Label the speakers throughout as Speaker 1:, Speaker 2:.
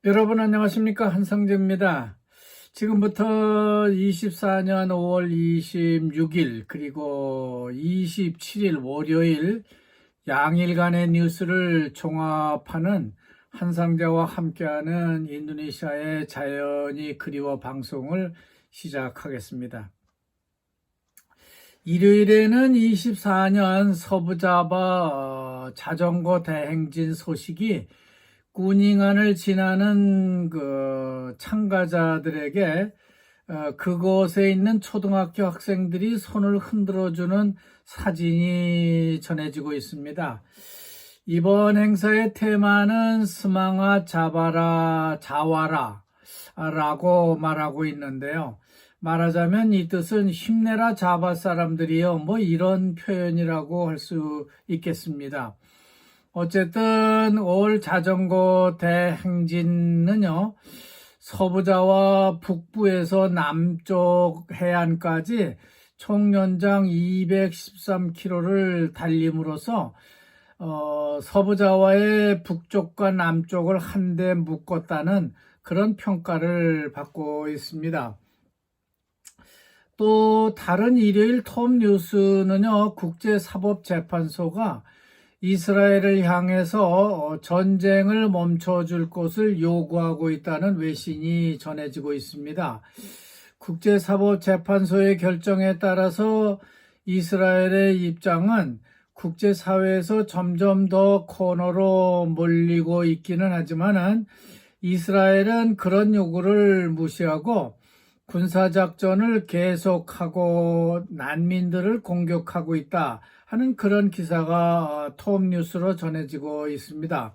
Speaker 1: 여러분 안녕하십니까? 한상재입니다. 지금부터 24년 5월 26일 그리고 27일 월요일 양일간의 뉴스를 종합하는 한상재와 함께하는 인도네시아의 자연이 그리워 방송을 시작하겠습니다. 일요일에는 24년 서부자바 자전거 대행진 소식이 꾸닝안을 지나는 참가자들에게 그곳에 있는 초등학교 학생들이 손을 흔들어주는 사진이 전해지고 있습니다. 이번 행사의 테마는 스망아 자바라 자와라라고 말하고 있는데요. 말하자면 이 뜻은 힘내라 자바 사람들이요, 이런 표현이라고 할 수 있겠습니다. 어쨌든 올 자전거 대행진은요, 서부자와 북부에서 남쪽 해안까지 총 연장 213km를 달림으로써 서부자와의 북쪽과 남쪽을 한데 묶었다는 그런 평가를 받고 있습니다. 또 다른 일요일 톱 뉴스는요, 국제사법재판소가 이스라엘을 향해서 전쟁을 멈춰줄 것을 요구하고 있다는 외신이 전해지고 있습니다. 국제사법재판소의 결정에 따라서 이스라엘의 입장은 국제사회에서 점점 더 코너로 몰리고 있기는 하지만 이스라엘은 그런 요구를 무시하고 군사작전을 계속하고 난민들을 공격하고 있다 하는 그런 기사가 톱뉴스로 전해지고 있습니다.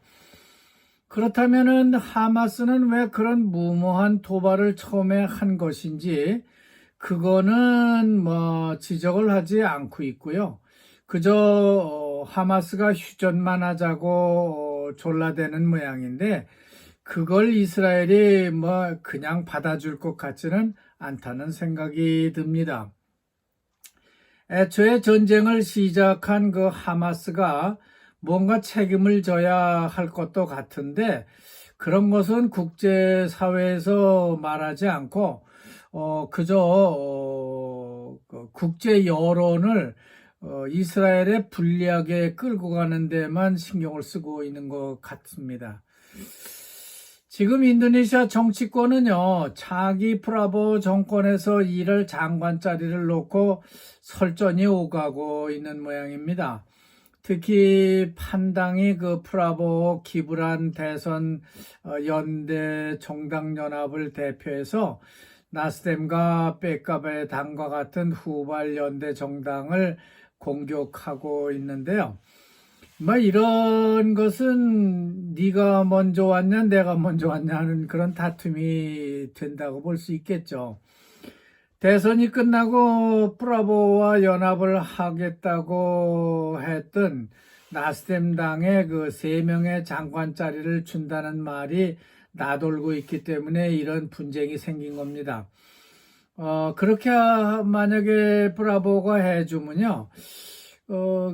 Speaker 1: 그렇다면 하마스는 왜 그런 무모한 도발을 처음에 한 것인지 그거는 지적을 하지 않고 있고요. 그저 하마스가 휴전만 하자고 졸라대는 모양인데 그걸 이스라엘이 그냥 받아줄 것 같지는 않다는 생각이 듭니다. 애초에 전쟁을 시작한 그 하마스가 뭔가 책임을 져야 할 것도 같은데 그런 것은 국제사회에서 말하지 않고 그저 국제 여론을 이스라엘에 불리하게 끌고 가는 데만 신경을 쓰고 있는 것 같습니다. 지금 인도네시아 정치권은요, 차기 프라보 정권에서 일할 장관 자리를 놓고 설전이 오가고 있는 모양입니다. 특히 판당이 그 프라보 기브란 대선 연대 정당연합을 대표해서 나스뎀과 빽가베 당과 같은 후발 연대 정당을 공격하고 있는데요. 이런 것은 네가 먼저 왔냐 내가 먼저 왔냐 하는 그런 다툼이 된다고 볼 수 있겠죠. 대선이 끝나고 프라보와 연합을 하겠다고 했던 나스뎀당의 그 3명의 장관 자리를 준다는 말이 나돌고 있기 때문에 이런 분쟁이 생긴 겁니다. 그렇게 만약에 프라보가 해주면요,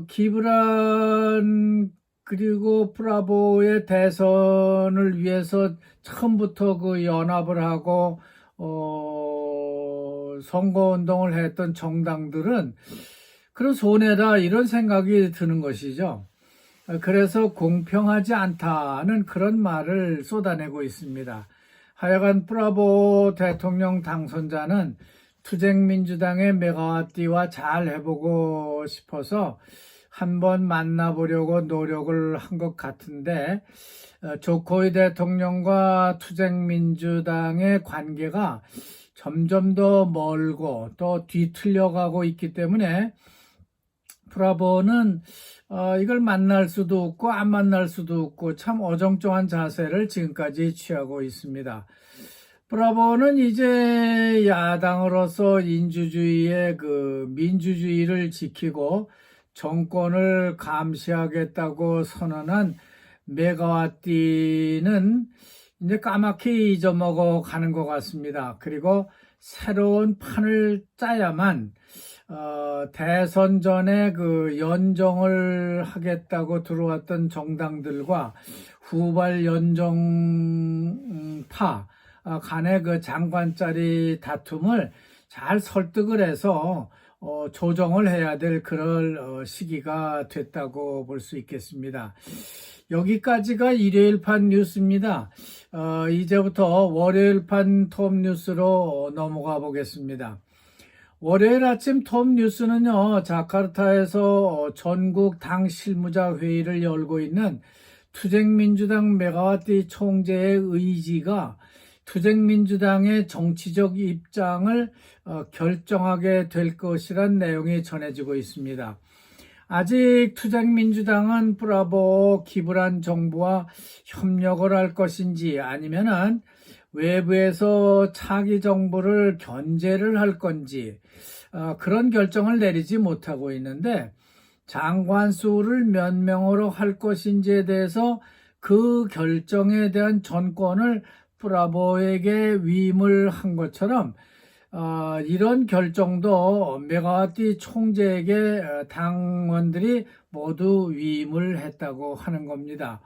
Speaker 1: 기브란 그리고 프라보의 대선을 위해서 처음부터 그 연합을 하고 선거운동을 했던 정당들은 그런 손해다 이런 생각이 드는 것이죠. 그래서 공평하지 않다는 그런 말을 쏟아내고 있습니다. 하여간 프라보 대통령 당선자는 투쟁민주당의 메가와띠와 잘 해보고 싶어서 한번 만나보려고 노력을 한 것 같은데 조코이 대통령과 투쟁민주당의 관계가 점점 더 멀고 또 뒤틀려가고 있기 때문에 프라보는 이걸 만날 수도 없고 안 만날 수도 없고 참 어정쩡한 자세를 지금까지 취하고 있습니다. 프라보는 이제 야당으로서 인주주의의 그 민주주의를 지키고 정권을 감시하겠다고 선언한 메가와띠는 이제 까맣게 잊어먹어 가는 것 같습니다. 그리고 새로운 판을 짜야만 대선 전에 그 연정을 하겠다고 들어왔던 정당들과 후발 연정 파 간의 그 장관짜리 다툼을 잘 설득을 해서 조정을 해야 될 그럴 시기가 됐다고 볼 수 있겠습니다. 여기까지가 일요일판 뉴스입니다. 이제부터 월요일판 톱 뉴스로 넘어가 보겠습니다. 월요일 아침 톱 뉴스는요, 자카르타에서 전국 당 실무자 회의를 열고 있는 투쟁민주당 메가와티 총재의 의지가 투쟁민주당의 정치적 입장을 결정하게 될 것이란 내용이 전해지고 있습니다. 아직 투쟁민주당은 브라보 기브란 정부와 협력을 할 것인지 아니면은 외부에서 차기 정부를 견제를 할 건지 그런 결정을 내리지 못하고 있는데, 장관 수를 몇 명으로 할 것인지에 대해서 그 결정에 대한 전권을 브라보에게 위임을 한 것처럼 이런 결정도 메가와티 총재에게 당원들이 모두 위임을 했다고 하는 겁니다.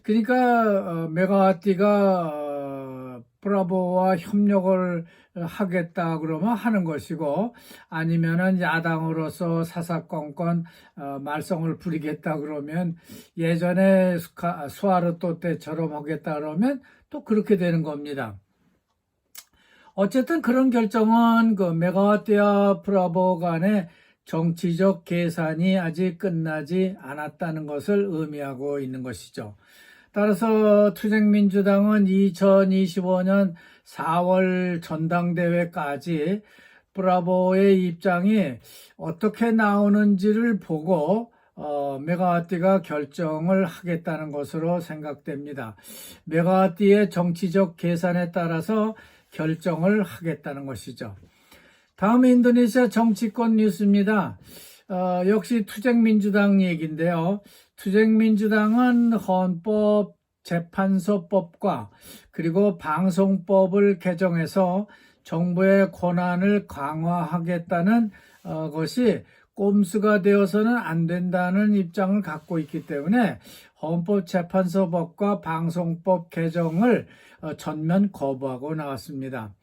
Speaker 1: 그러니까 메가와티가 브라보와 협력을 하겠다 그러면 하는 것이고, 아니면은 야당으로서 사사건건 말썽을 부리겠다 그러면 예전에 수하르토 때처럼 하겠다 그러면 또 그렇게 되는 겁니다. 어쨌든 그런 결정은 그 메가와티와 브라보 간의 정치적 계산이 아직 끝나지 않았다는 것을 의미하고 있는 것이죠. 따라서 투쟁민주당은 2025년 4월 전당대회까지 브라보의 입장이 어떻게 나오는지를 보고 메가와티가 결정을 하겠다는 것으로 생각됩니다. 메가와티의 정치적 계산에 따라서 결정을 하겠다는 것이죠. 다음 인도네시아 정치권 뉴스입니다. 역시 투쟁민주당 얘기인데요. 투쟁민주당은 헌법재판소법과 그리고 방송법을 개정해서 정부의 권한을 강화하겠다는 것이 꼼수가 되어서는 안 된다는 입장을 갖고 있기 때문에 헌법재판소법과 방송법 개정을 전면 거부하고 나왔습니다.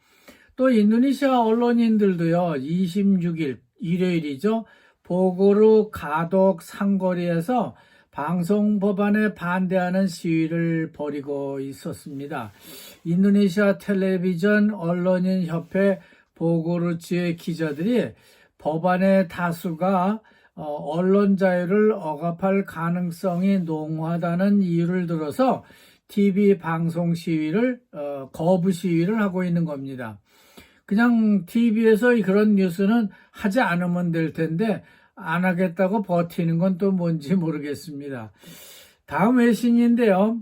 Speaker 1: 또 인도네시아 언론인들도요, 26일 일요일이죠, 보고루 가독 상거리에서 방송 법안에 반대하는 시위를 벌이고 있었습니다. 인도네시아 텔레비전 언론인 협회 보고루지의 기자들이 법안의 다수가 언론 자유를 억압할 가능성이 농후하다는 이유를 들어서 TV 방송 시위를 거부 시위를 하고 있는 겁니다. 그냥 TV에서 그런 뉴스는 하지 않으면 될 텐데 안 하겠다고 버티는 건 또 뭔지 모르겠습니다. 다음 외신인데요.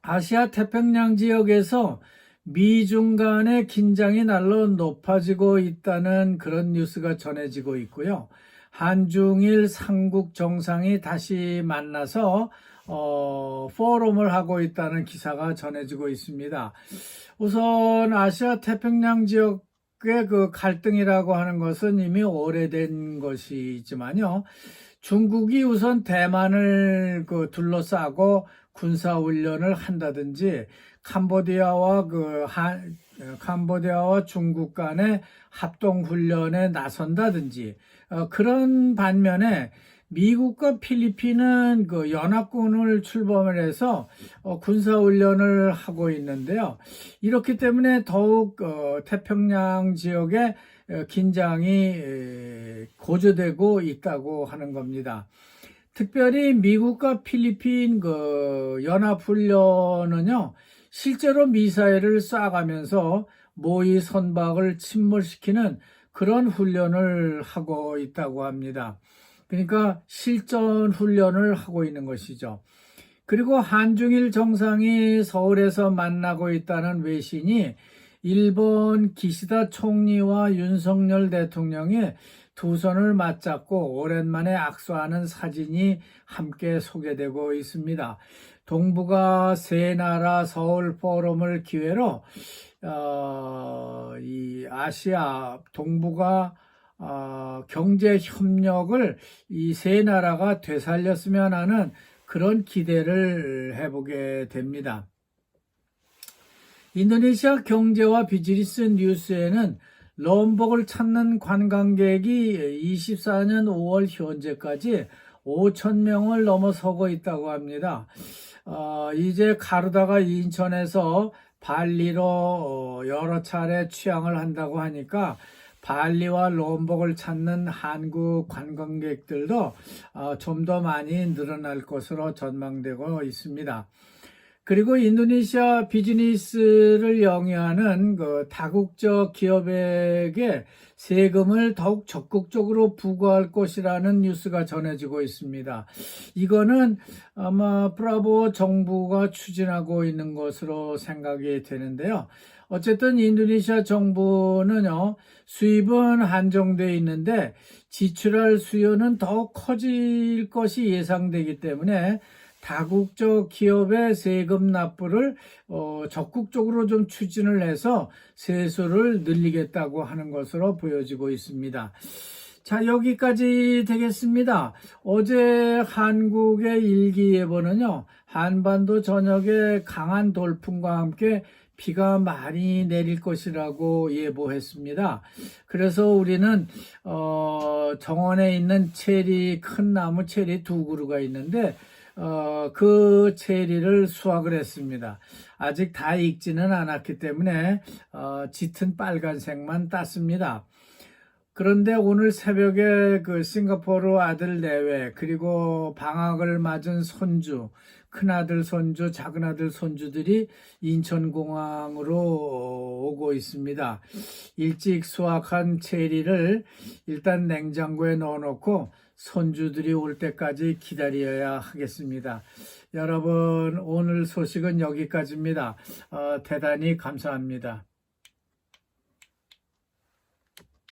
Speaker 1: 아시아 태평양 지역에서 미중 간의 긴장이 날로 높아지고 있다는 그런 뉴스가 전해지고 있고요. 한중일 삼국 정상이 다시 만나서 포럼을 하고 있다는 기사가 전해지고 있습니다. 우선 아시아 태평양 지역의 그 갈등이라고 하는 것은 이미 오래된 것이지만요. 중국이 우선 대만을 둘러싸고 군사훈련을 한다든지 캄보디아와 중국 간의 합동훈련에 나선다든지 그런 반면에 미국과 필리핀은 연합군을 출범을 해서 군사훈련을 하고 있는데요. 이렇기 때문에 더욱 태평양 지역에 긴장이 고조되고 있다고 하는 겁니다. 특별히 미국과 필리핀 연합훈련은요, 실제로 미사일을 쏴가면서 모의 선박을 침몰시키는 그런 훈련을 하고 있다고 합니다. 그러니까 실전 훈련을 하고 있는 것이죠. 그리고 한중일 정상이 서울에서 만나고 있다는 외신이 일본 기시다 총리와 윤석열 대통령이 두 손을 맞잡고 오랜만에 악수하는 사진이 함께 소개되고 있습니다. 동북아 세 나라 서울 포럼을 기회로 이 아시아 동북아 경제 협력을 이 세 나라가 되살렸으면 하는 그런 기대를 해보게 됩니다. 인도네시아 경제와 비즈니스 뉴스에는 롬복을 찾는 관광객이 24년 5월 현재까지 5천 명을 넘어서고 있다고 합니다. 이제 가르다가 인천에서 발리로 여러 차례 취항을 한다고 하니까 발리와 롬복을 찾는 한국 관광객들도 좀 더 많이 늘어날 것으로 전망되고 있습니다. 그리고 인도네시아 비즈니스를 영위하는 그 다국적 기업에게 세금을 더욱 적극적으로 부과할 것이라는 뉴스가 전해지고 있습니다. 이거는 아마 브라보 정부가 추진하고 있는 것으로 생각이 되는데요. 어쨌든 인도네시아 정부는요, 수입은 한정되어 있는데 지출할 수요는 더욱 커질 것이 예상되기 때문에 다국적 기업의 세금 납부를 적극적으로 좀 추진을 해서 세수를 늘리겠다고 하는 것으로 보여지고 있습니다. 자, 여기까지 되겠습니다. 어제 한국의 일기예보는요, 한반도 전역에 강한 돌풍과 함께 비가 많이 내릴 것이라고 예보했습니다. 그래서 우리는 정원에 있는 큰 나무 체리 2그루가 있는데 그 체리를 수확을 했습니다. 아직 다 익지는 않았기 때문에 짙은 빨간색만 땄습니다. 그런데 오늘 새벽에 그 싱가포르 아들 내외 그리고 방학을 맞은 손주, 큰아들 손주, 작은아들 손주들이 인천공항으로 오고 있습니다. 일찍 수확한 체리를 일단 냉장고에 넣어놓고 손주들이 올 때까지 기다려야 하겠습니다. 여러분, 오늘 소식은 여기까지입니다. 대단히 감사합니다.